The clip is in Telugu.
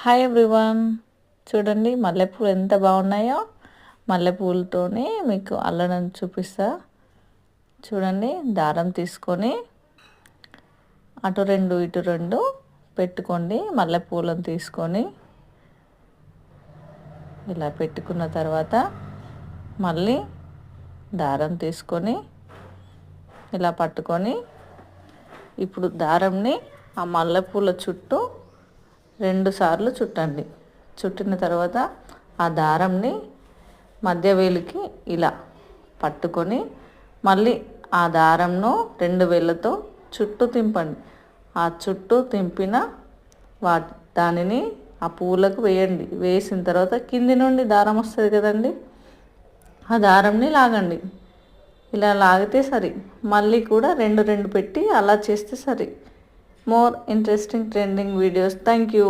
హాయ్ ఎవ్రీవన్, చూడండి మల్లెపూలు ఎంత బాగున్నాయో. మల్లెపూలతోనే మీకు అల్లడం చూపిస్తా. చూడండి, దారం తీసుకొని అటు రెండు ఇటు రెండు పెట్టుకోండి. మల్లెపూలను తీసుకొని ఇలా పెట్టుకున్న తర్వాత మళ్ళీ దారం తీసుకొని ఇలా పట్టుకొని ఇప్పుడు దారంని ఆ మల్లెపూల చుట్టూ 2 సార్లు చుట్టండి. చుట్టిన తర్వాత ఆ దారంని మధ్య వేలికి ఇలా పట్టుకొని మళ్ళీ ఆ దారంను 2 వేళ్ళతో చుట్టూ తింపండి. ఆ చుట్టూ తింపిన దానిని ఆ పూలకు వేయండి. వేసిన తర్వాత కింది నుండి దారం వస్తుంది కదండి, ఆ దారంని లాగండి. ఇలా లాగితే సరి. మళ్ళీ కూడా 2 పెట్టి అలా చేస్తే సరి. More interesting trending videos. Thank you.